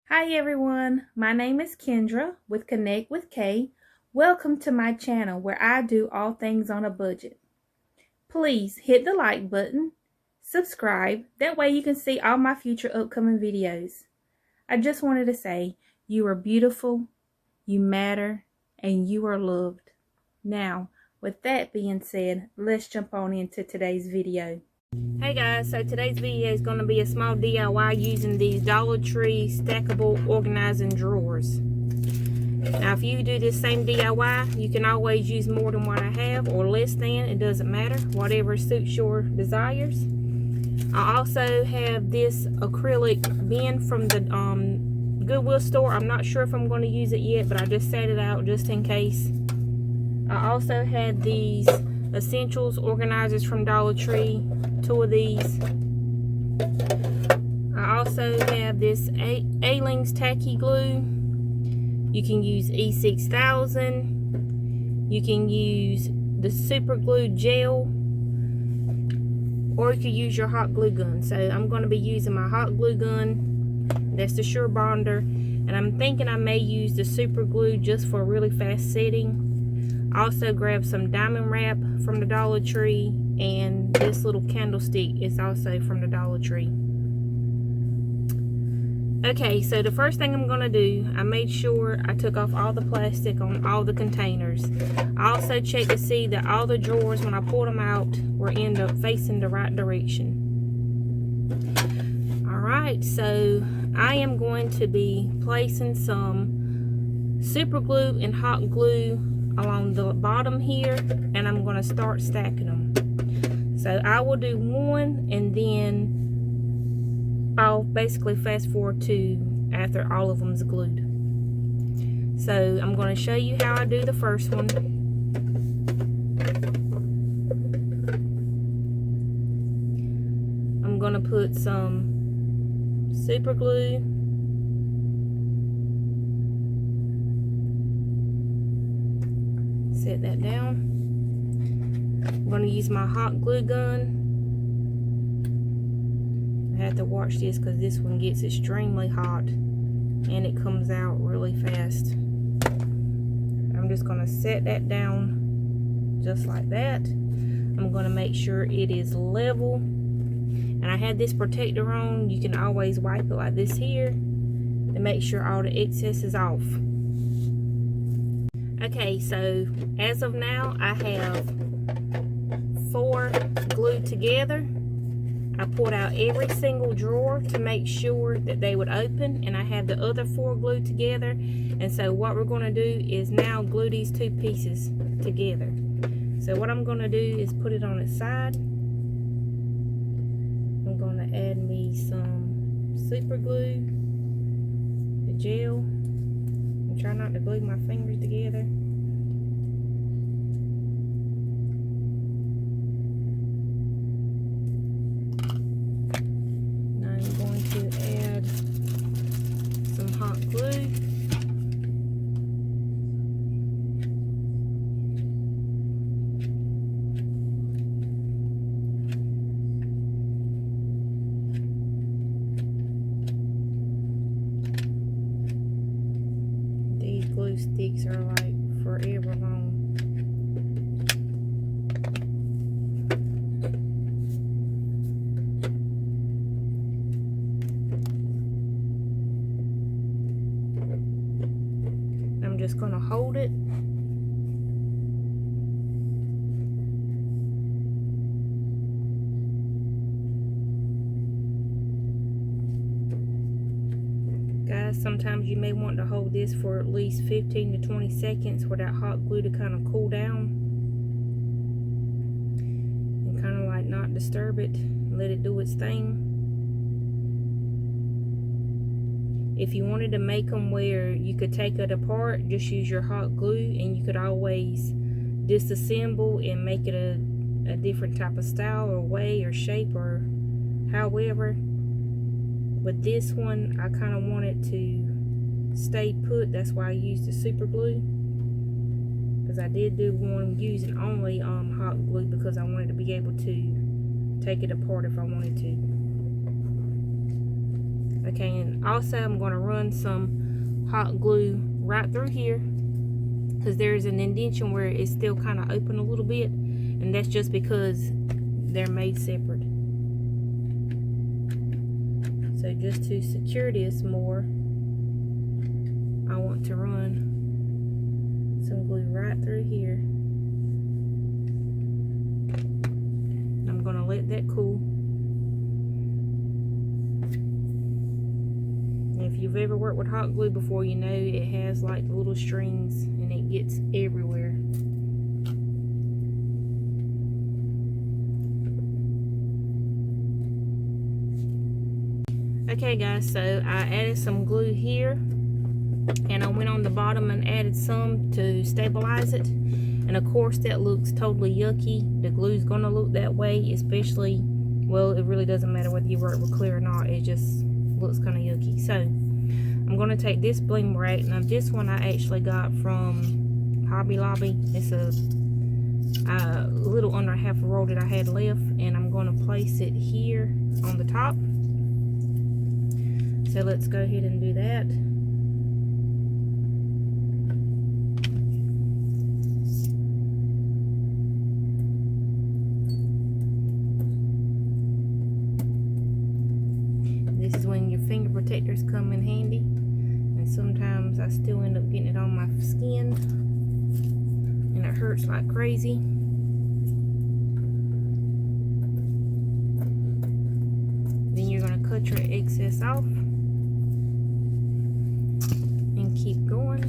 Hi everyone, my name is Kendra with Connect with K. Welcome to my channel where I do all things on a budget. Please hit the like button, subscribe, that way you can see all my future upcoming videos. I just wanted to say you are beautiful, you matter, and you are loved. Now, with that being said, let's jump on into today's video. Hey guys, so today's video is going to be a small DIY using these Dollar Tree stackable organizing drawers. Now if you do this same DIY, you can always use more than what I have or less than, it doesn't matter, whatever suits your desires. I also have this acrylic bin from the Goodwill store. I'm not sure if I'm going to use it yet, but I just set it out just in case. I also had these essentials organizers from Dollar Tree, 2 of these. I also have this A-Lings tacky glue. You can use E6000. You can use the super glue gel, or you could use your hot glue gun. So I'm going to be using my hot glue gun. That's the Sure Bonder, and I'm thinking I may use the super glue just for a really fast setting. I also grabbed some diamond wrap from the Dollar Tree, and this little candlestick is also from the Dollar Tree. Okay, so the first thing I'm going to do, I made sure I took off all the plastic on all the containers. I also checked to see that all the drawers, when I pulled them out, were facing the right direction. Alright, so I am going to be placing some super glue and hot glue along the bottom here, and I'm going to start stacking them. So I will do one, and then I'll basically fast forward to after all of them's glued. So I'm going to show you how I do the first one. I'm going to put some super glue, set that down. I'm going to use my hot glue gun. I have to watch this because this one gets extremely hot and it comes out really fast. I'm just going to set that down just like that. I'm going to make sure it is level, and I had this protector on. You can always wipe it like this here to make sure all the excess is off. Okay, so as of now I have 4 glued together. I pulled out every single drawer to make sure that they would open, and I have the other 4 glued together. And so what we're going to do is now glue these 2 pieces together. So what I'm going to do is put it on its side. I'm going to add me some super glue, the gel, and try not to glue my fingers together. Glue. These glue sticks are like forever long. I'm just going to hold it. Guys, sometimes you may want to hold this for at least 15 to 20 seconds for that hot glue to kind of cool down. And kind of like not disturb it. Let it do its thing. If you wanted to make them where you could take it apart, just use your hot glue, and you could always disassemble and make it a different type of style or way or shape or however. With this one, I kind of want it to stay put. That's why I used the super glue, because I did do one using only hot glue because I wanted to be able to take it apart if I wanted to. Okay, and also I'm going to run some hot glue right through here, because there's an indentation where it's still kind of open a little bit, and that's just because they're made separate. So just to secure this more, I want to run some glue right through here. And I'm going to let that cool. And if you've ever worked with hot glue before, you know it has like little strings and it gets everywhere. Okay guys, so I added some glue here, and I went on the bottom and added some to stabilize it. And of course that looks totally yucky. The glue's gonna look that way, especially, well, it really doesn't matter whether you work with clear or not, it just looks kind of yucky. So I'm gonna take this bling wrap. Now this one I actually got from Hobby Lobby. It's a little under half a roll that I had left, and I'm gonna place it here on the top. So let's go ahead and do that. This is when your finger protectors come in handy, and sometimes I still end up getting it on my skin and it hurts like crazy. Then you're going to cut your excess off. Keep going.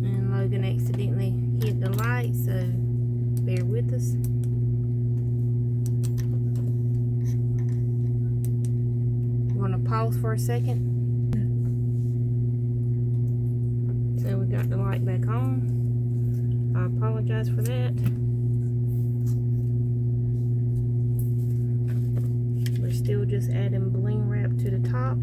And Logan accidentally hit the light, so bear with us. I'm going to pause for a second. So we got the light back on. I apologize for that. We're still just adding bling wrap to the top.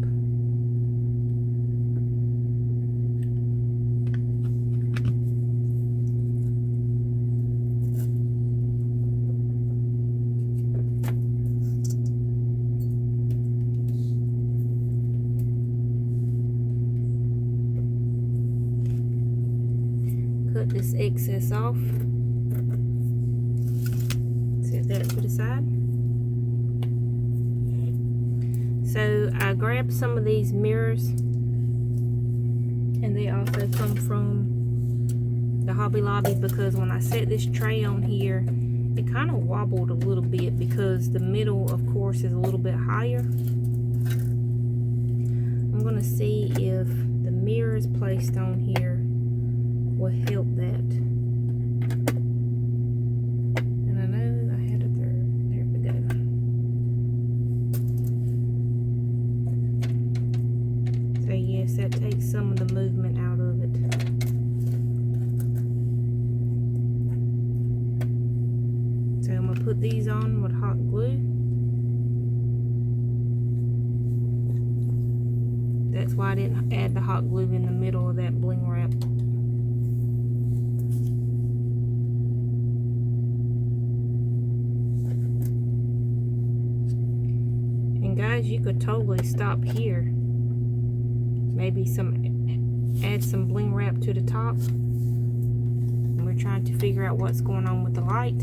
Cut this excess off. Set that to the side. So I grabbed some of these mirrors, and they also come from the Hobby Lobby, because when I set this tray on here, it kind of wobbled a little bit because the middle, of course, is a little bit higher. I'm going to see if the mirrors placed on here will help that. And I know I had a third. There we go. So yes, that takes some of the movement out of it. So I'm gonna put these on with hot glue. That's why I didn't add the hot glue in the middle of that bling wrap. And guys, you could totally stop here. Maybe add some bling wrap to the top. And we're trying to figure out what's going on with the light.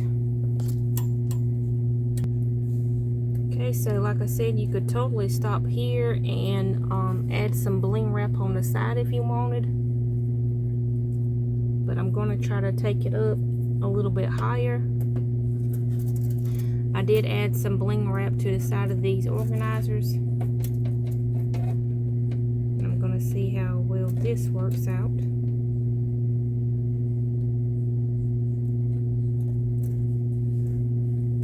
Okay, so like I said, you could totally stop here and add some bling wrap on the side if you wanted. But I'm going to try to take it up a little bit higher. I did add some bling wrap to the side of these organizers. And I'm going to see how well this works out.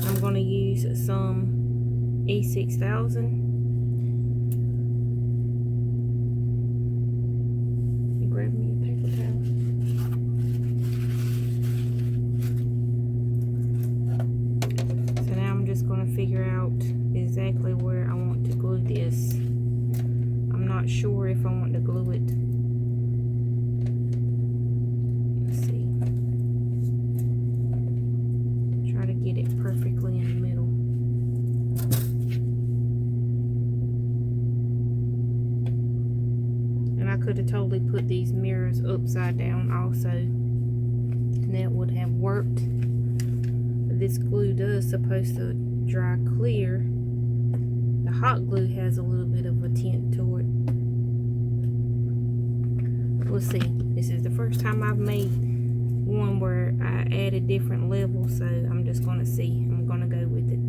I'm going to use some E6000. You grab me a paper towel. So now I'm just going to figure out exactly where I want to glue this not sure if I want to glue it. Let's see. Try to get it perfectly in the middle. And I could have totally put these mirrors upside down also, and that would have worked. But this glue does supposed to dry clear. The hot glue has a little bit of a tint to it. We'll see. This is the first time I've made one where I added different levels, so I'm just going to see. I'm going to go with it.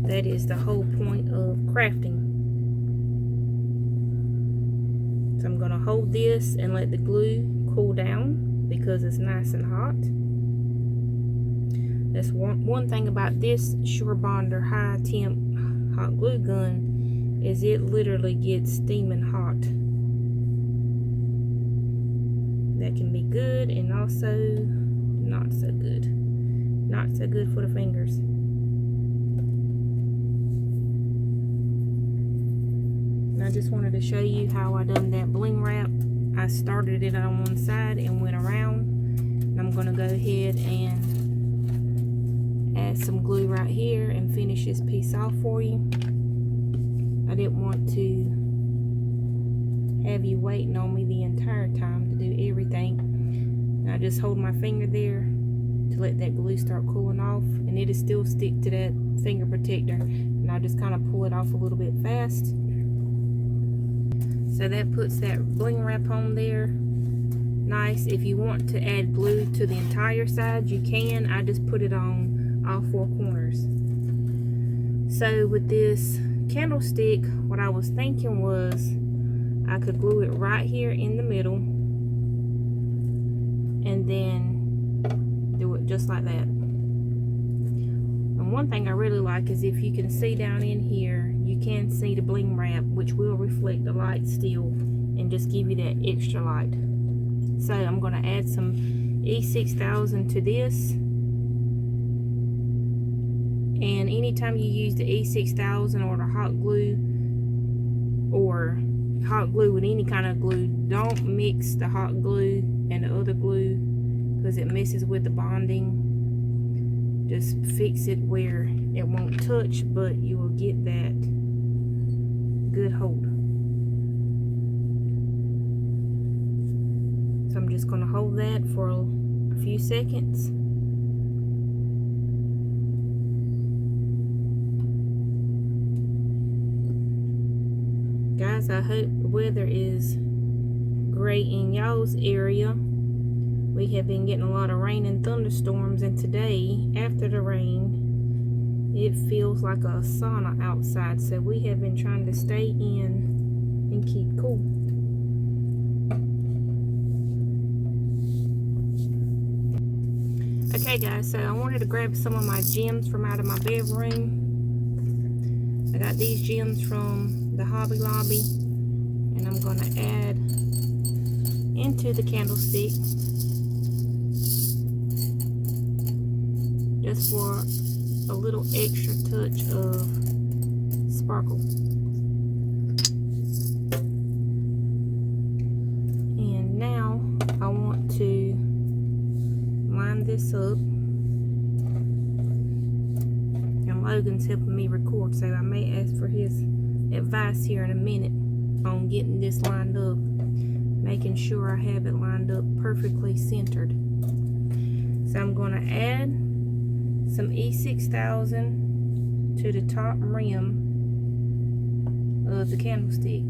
That is the whole point of crafting. So I'm going to hold this and let the glue cool down because it's nice and hot. That's one thing about this Sure Bonder high temp hot glue gun is it literally gets steaming hot. That can be good and also not so good. Not so good for the fingers. And I just wanted to show you how I done that bling wrap. I started it on one side and went around. And I'm going to go ahead and add some glue right here and finish this piece off for you. I didn't want to have you waiting on me the entire time to do everything. And I just hold my finger there to let that glue start cooling off, and it'll still stick to that finger protector, and I just kind of pull it off a little bit fast. So that puts that bling wrap on there nice. If you want to add glue to the entire side, you can. I just put it on all four corners. So with this candlestick, what I was thinking was I could glue it right here in the middle and then do it just like that. And one thing I really like is if you can see down in here, you can see the bling wrap, which will reflect the light still and just give you that extra light. So I'm going to add some E6000 to this. And anytime you use the E6000 or the hot glue with any kind of glue, don't mix the hot glue and the other glue because it messes with the bonding. Just fix it where it won't touch, but you will get that good hold. So I'm just going to hold that for a few seconds. Guys, I hope the weather is great in y'all's area. We have been getting a lot of rain and thunderstorms, and today, after the rain, it feels like a sauna outside, so we have been trying to stay in and keep cool. Okay guys, so I wanted to grab some of my gems from out of my bedroom. I got these gems from the Hobby Lobby, and I'm going to add into the candlestick just for a little extra touch of sparkle. And now I want to line this up. Logan's helping me record, so I may ask for his advice here in a minute on getting this lined up, making sure I have it lined up perfectly centered. So I'm going to add some E6000 to the top rim of the candlestick.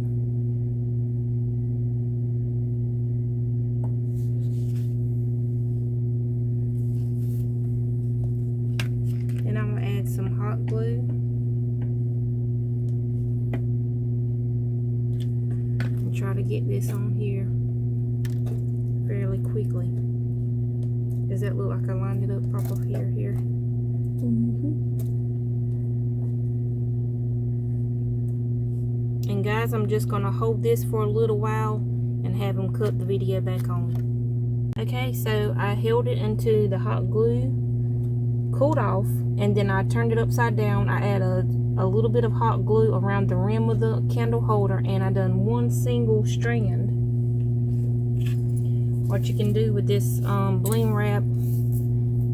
Some hot glue and try to get this on here fairly quickly. Does that look like I lined it up properly here? And guys, I'm just going to hold this for a little while and have them cut the video back on. Okay, so I held it into the hot glue, cooled off, and then I turned it upside down. I add a a little bit of hot glue around the rim of the candle holder, and I done one single strand. What you can do with this bling wrap,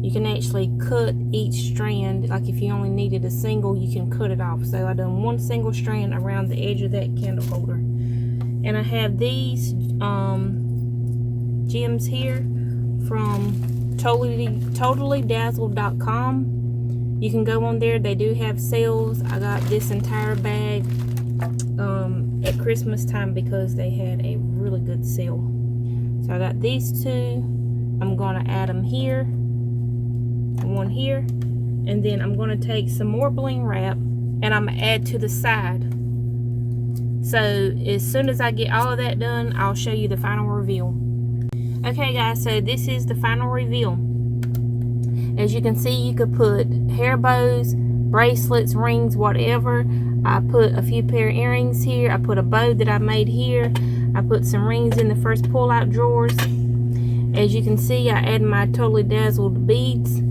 you can actually cut each strand. Like if you only needed a single, you can cut it off. So I done one single strand around the edge of that candle holder. And I have these gems here from totallydazzled.com. You can go on there, they do have sales. I got this entire bag at Christmas time because they had a really good sale. So I got these two. I'm gonna add them here, one here, and then I'm gonna take some more bling wrap and I'm gonna add to the side. So as soon as I get all of that done, I'll show you the final reveal. Okay guys, so this is the final reveal. As you can see, you could put hair bows, bracelets, rings, whatever. I put a few pair of earrings here. I put a bow that I made here. I put some rings in the first pull-out drawers. As you can see, I added my Totally Dazzled beads.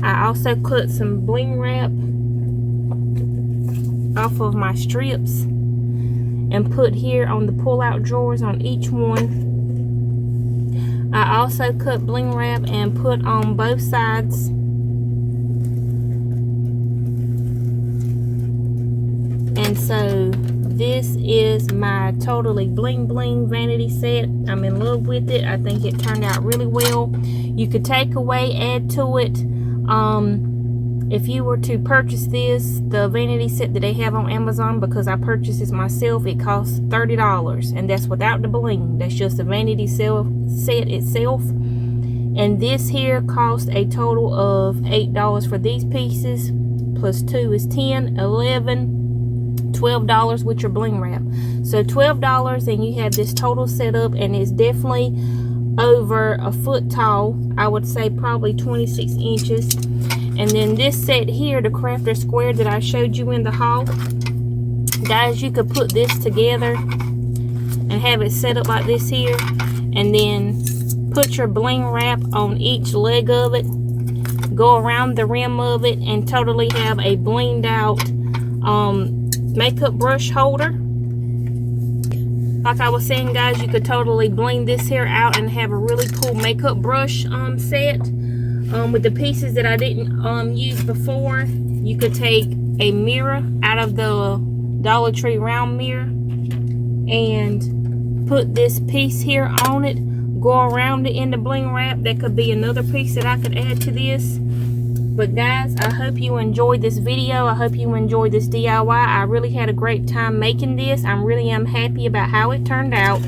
I also cut some bling wrap off of my strips and put here on the pull-out drawers on each one. I also cut bling wrap and put on both sides. And so this is my Totally Bling Bling Vanity Set. I'm in love with it. I think it turned out really well. You could take away, add to it. If you were to purchase this, the vanity set that they have on Amazon, because I purchased this myself, it costs $30, and that's without the bling. That's just the vanity set itself. And this here cost a total of $8 for these pieces, plus 2 is $10, $11, $12 with your bling wrap. So $12, and you have this total setup, and it's definitely over a foot tall. I would say probably 26 inches. And then this set here, the crafter square that I showed you in the haul, guys, you could put this together and have it set up like this here, and then put your bling wrap on each leg of it, go around the rim of it, and totally have a blinged out makeup brush holder. Like I was saying, guys, you could totally bling this here out and have a really cool makeup brush set. With the pieces that I didn't use before, you could take a mirror out of the Dollar Tree round mirror and put this piece here on it, go around it in the bling wrap. That could be another piece that I could add to this. But guys, I hope you enjoyed this video. I hope you enjoyed this DIY. I really had a great time making this. I really am happy about how it turned out.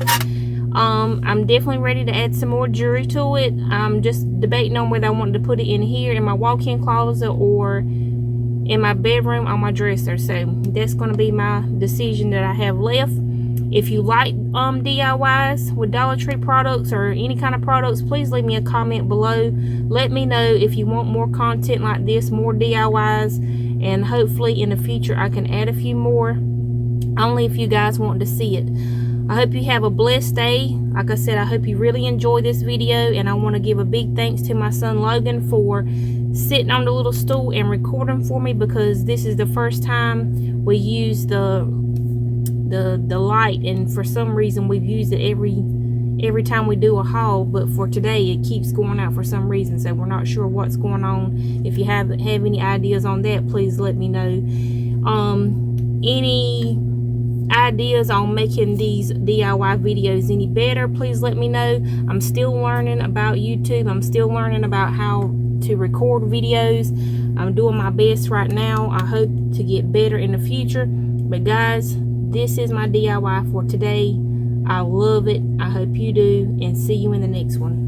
I'm definitely ready to add some more jewelry to it. I'm just debating on whether I wanted to put it in here in my walk-in closet or in my bedroom on my dresser. So that's going to be my decision that I have left. If you like DIYs with Dollar Tree products or any kind of products, please leave me a comment below. Let me know if you want more content like this, more DIYs, and hopefully in the future I can add a few more, only if you guys want to see it. I hope you have a blessed day. Like I said, I hope you really enjoy this video, and I want to give a big thanks to my son Logan for sitting on the little stool and recording for me, because this is the first time we use the light, and for some reason we've used it every time we do a haul, but for today it keeps going out for some reason, so we're not sure what's going on. If you have any ideas on that, please let me know. Any ideas on making these DIY videos any better, please let me know. I'm still learning about YouTube. I'm still learning about how to record videos. I'm doing my best right now. I hope to get better in the future. But guys, this is my DIY for today. I love it. I hope you do, and see you in the next one.